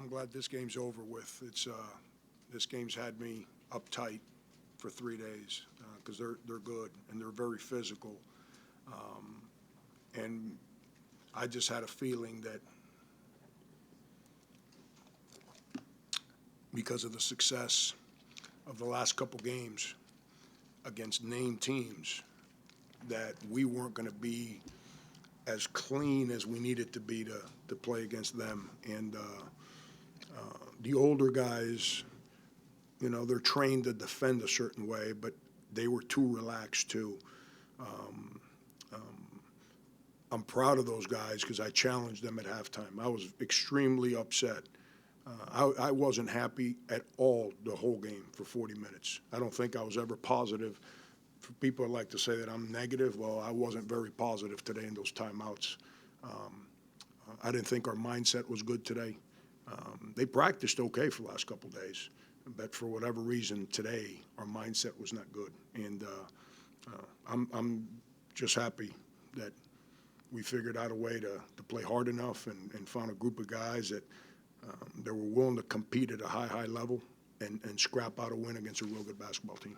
I'm glad this game's over with. This game's had me uptight for 3 days because they're good and they're very physical. And I just had a feeling that because of the success of the last couple games against named teams, that we weren't going to be as clean as we needed to be to play against them. And the older guys, they're trained to defend a certain way, but they were too relaxed too. I'm proud of those guys because I challenged them at halftime. I was extremely upset. I wasn't happy at all the whole game for 40 minutes. I don't think I was ever positive. For people that like to say that I'm negative, well, I wasn't very positive today in those timeouts. I didn't think our mindset was good today. They practiced okay for the last couple of days, but for whatever reason today our mindset was not good. And I'm just happy that we figured out a way to play hard enough and found a group of guys that were willing to compete at a high level and scrap out a win against a real good basketball team.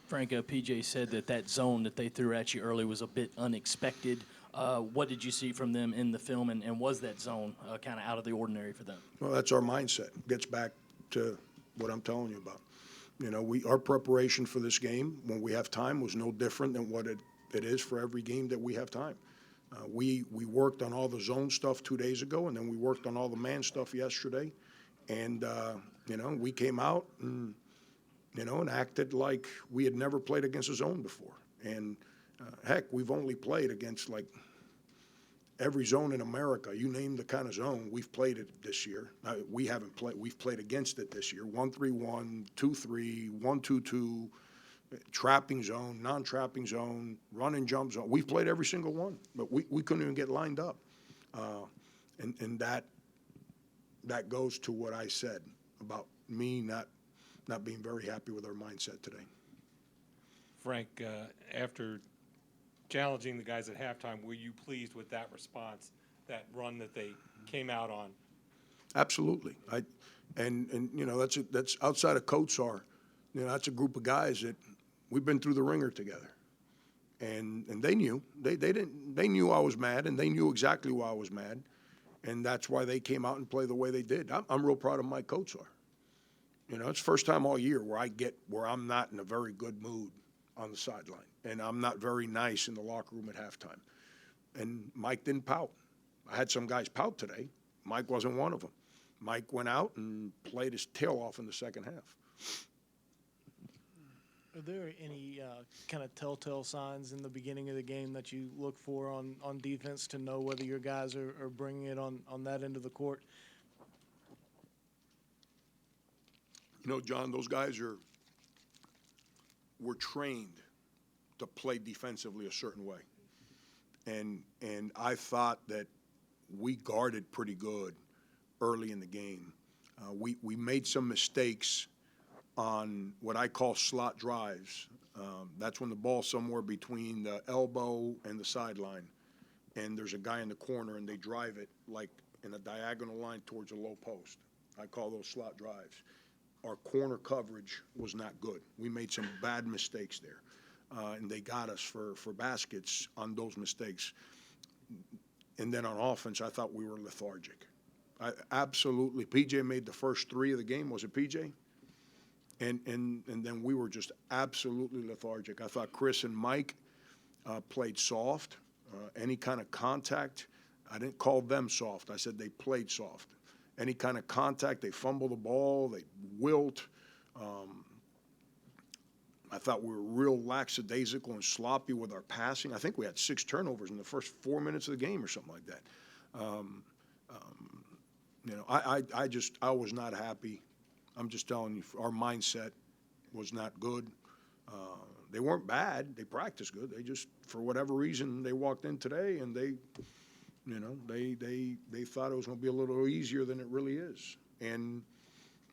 Frank, PJ said that zone that they threw at you early was a bit unexpected. What did you see from them in the film, and was that zone kind of out of the ordinary for them? Well, that's our mindset. Gets back to what I'm telling you about. Our preparation for this game when we have time was no different than what it is for every game that we have time. We worked on all the zone stuff 2 days ago, and then we worked on all the man stuff yesterday. And, we came out and acted like we had never played against a zone before. And, heck, we've only played against, like, every zone in America. You name the kind of zone, we've played it this year. We haven't played. We've played against it this year. 1-3-1, 2-3, 1-2-2, trapping zone, non-trapping zone, run and jump zone. We've played every single one, but we couldn't even get lined up. And that goes to what I said about me not being very happy with our mindset today. Frank, after challenging the guys at halftime, were you pleased with that response, that run that they came out on? Absolutely. That's outside of Coach-Sar. That's a group of guys that we've been through the ringer together, and they knew they knew I was mad, and they knew exactly why I was mad, and that's why they came out and played the way they did. I'm real proud of Mike Coach-Sar. It's the first time all year where I'm not in a very good mood on the sideline, and I'm not very nice in the locker room at halftime. And Mike didn't pout. I had some guys pout today. Mike wasn't one of them. Mike went out and played his tail off in the second half. Are there any kind of telltale signs in the beginning of the game that you look for on defense to know whether your guys are bringing it on that end of the court? John, those guys were trained to play defensively a certain way. And I thought that we guarded pretty good early in the game. We made some mistakes on what I call slot drives. That's when the ball's somewhere between the elbow and the sideline, and there's a guy in the corner, and they drive it like in a diagonal line towards a low post. I call those slot drives. Our corner coverage was not good. We made some bad mistakes there, and they got us for baskets on those mistakes. And then on offense, I thought we were lethargic. Absolutely. PJ made the first three of the game. Was it PJ? And then we were just absolutely lethargic. I thought Chris and Mike played soft. Any kind of contact, I didn't call them soft. I said they played soft. Any kind of contact, they fumble the ball, they wilt. I thought we were real lackadaisical and sloppy with our passing. I think we had 6 turnovers in the first 4 minutes of the game or something like that. I was not happy. I'm just telling you, our mindset was not good. They weren't bad. They practiced good. They just, for whatever reason, they walked in today and they thought it was going to be a little easier than it really is. And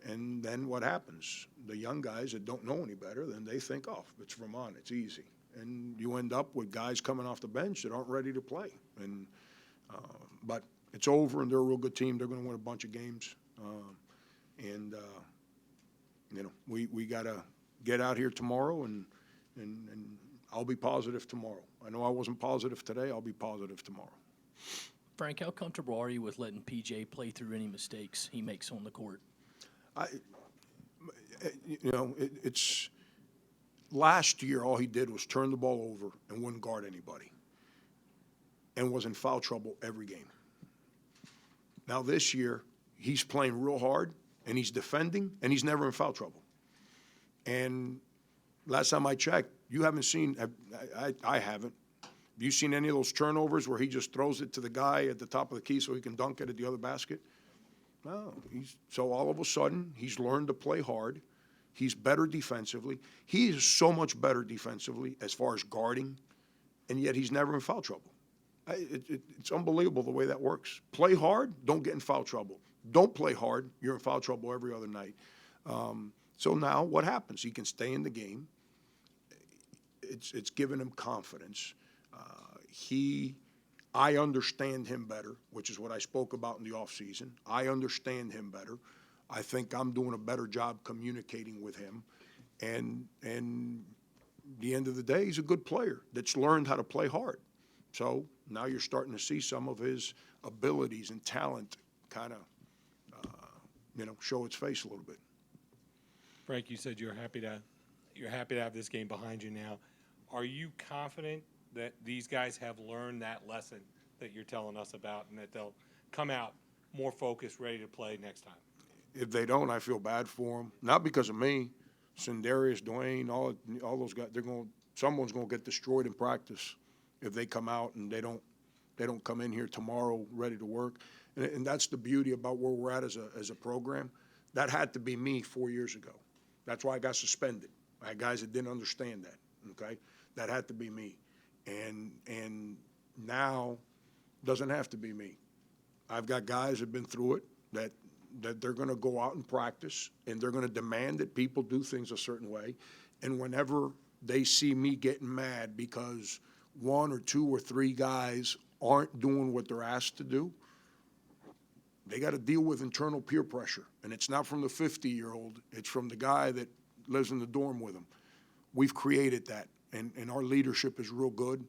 then what happens? The young guys that don't know any better, then they think, oh, it's Vermont, it's easy. And you end up with guys coming off the bench that aren't ready to play. But it's over, and they're a real good team. They're going to win a bunch of games. We got to get out here tomorrow, and I'll be positive tomorrow. I know I wasn't positive today. I'll be positive tomorrow. Frank, how comfortable are you with letting PJ play through any mistakes he makes on the court? It's last year, all he did was turn the ball over and wouldn't guard anybody and was in foul trouble every game. Now this year, he's playing real hard, and he's defending, and he's never in foul trouble. And last time I checked, you haven't seen, I haven't. Have you seen any of those turnovers where he just throws it to the guy at the top of the key so he can dunk it at the other basket? No. So all of a sudden, he's learned to play hard. He's better defensively. He is so much better defensively as far as guarding, and yet he's never in foul trouble. It's unbelievable the way that works. Play hard, don't get in foul trouble. Don't play hard, you're in foul trouble every other night. So now what happens? He can stay in the game. It's given him confidence. I understand him better, which is what I spoke about in the offseason. I understand him better. I think I'm doing a better job communicating with him. And at the end of the day, he's a good player that's learned how to play hard. So now you're starting to see some of his abilities and talent kind of, show its face a little bit. Frank, you said you're happy to have this game behind you now. Are you confident that these guys have learned that lesson that you're telling us about, and that they'll come out more focused, ready to play next time? If they don't, I feel bad for them. Not because of me. Sindarius, Dwayne, all those guys. Someone's going to get destroyed in practice if they come out and they don't come in here tomorrow ready to work. And that's the beauty about where we're at as a program. That had to be me 4 years ago. That's why I got suspended. I had guys that didn't understand that. Okay, that had to be me. And now doesn't have to be me. I've got guys that have been through it that they're going to go out and practice, and they're going to demand that people do things a certain way. And whenever they see me getting mad because one or two or three guys aren't doing what they're asked to do, they got to deal with internal peer pressure. And it's not from the 50-year-old. It's from the guy that lives in the dorm with them. We've created that, and our leadership is real good.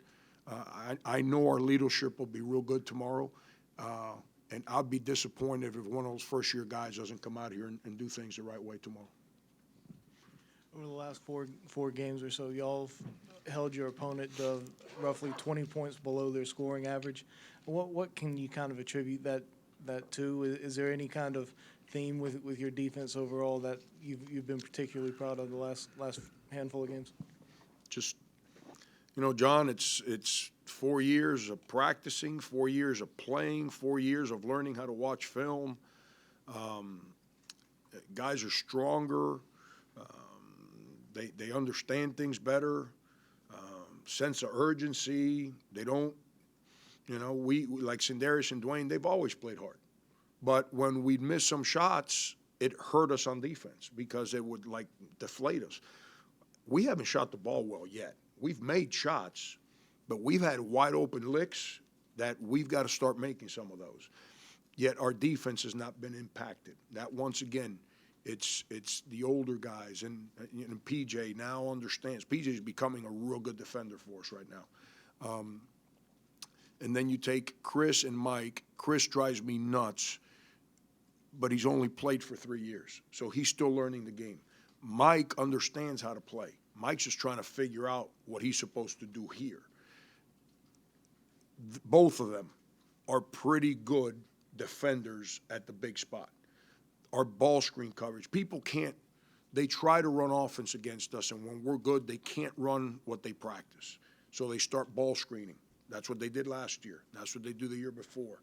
I know our leadership will be real good tomorrow, and I'll be disappointed if one of those first-year guys doesn't come out here and do things the right way tomorrow. Over the last four games or so, y'all have held your opponent to roughly 20 points below their scoring average. What can you kind of attribute that to? Is there any kind of theme with your defense overall that you've been particularly proud of the last handful of games? Just, John, it's 4 years of practicing, 4 years of playing, 4 years of learning how to watch film. Guys are stronger. They understand things better. Sense of urgency. They don't, we like Sindarius and Dwayne, they've always played hard. But when we'd miss some shots, it hurt us on defense because it would deflate us. We haven't shot the ball well yet. We've made shots, but we've had wide open licks that we've got to start making some of those. Yet our defense has not been impacted. That once again, it's the older guys, and PJ now understands. PJ is becoming a real good defender for us right now. And then you take Chris and Mike. Chris drives me nuts, but he's only played for 3 years, so he's still learning the game. Mike understands how to play. Mike's just trying to figure out what he's supposed to do here. Both of them are pretty good defenders at the big spot. Our ball screen coverage, people can't, they try to run offense against us, and when we're good, they can't run what they practice. So they start ball screening. That's what they did last year. That's what they do the year before.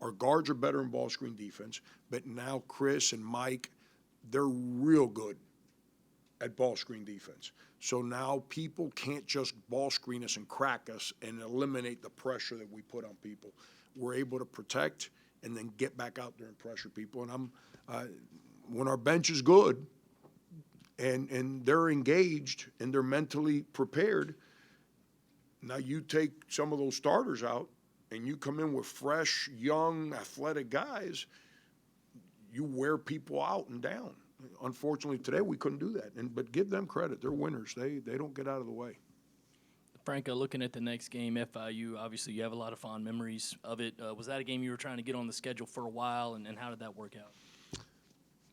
Our guards are better in ball screen defense, but now Chris and Mike, they're real good at ball screen defense. So now people can't just ball screen us and crack us and eliminate the pressure that we put on people. We're able to protect and then get back out there and pressure people. And when our bench is good and they're engaged and they're mentally prepared, now you take some of those starters out and you come in with fresh, young, athletic guys, you wear people out and down. Unfortunately, today we couldn't do that. But give them credit; they're winners. They don't get out of the way. Franco, looking at the next game, FIU, obviously you have a lot of fond memories of it. Was that a game you were trying to get on the schedule for a while, and how did that work out?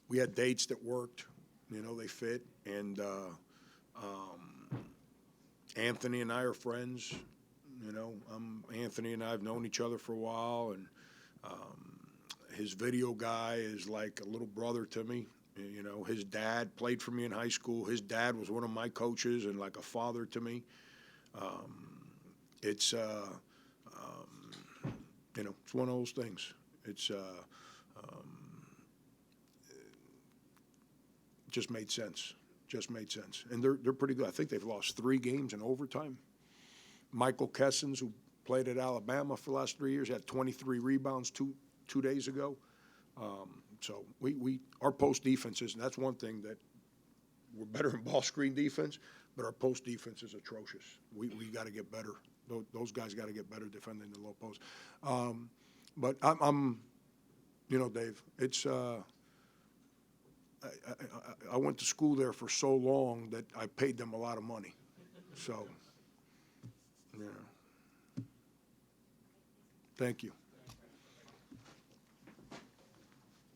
We had dates that worked, they fit, and Anthony and I are friends. Anthony and I have known each other for a while, and his video guy is like a little brother to me. His dad played for me in high school. His dad was one of my coaches and like a father to me. It's it's one of those things. It's just made sense. Just made sense. And they're pretty good. I think they've lost 3 games in overtime. Michael Kessens, who played at Alabama for the last 3 years, had 23 rebounds two days ago. So our post defenses, and that's one thing that we're better in ball screen defense, but our post defense is atrocious. We got to get better. Those guys got to get better defending the low post. But I'm Dave, it's I went to school there for so long that I paid them a lot of money. So, thank you.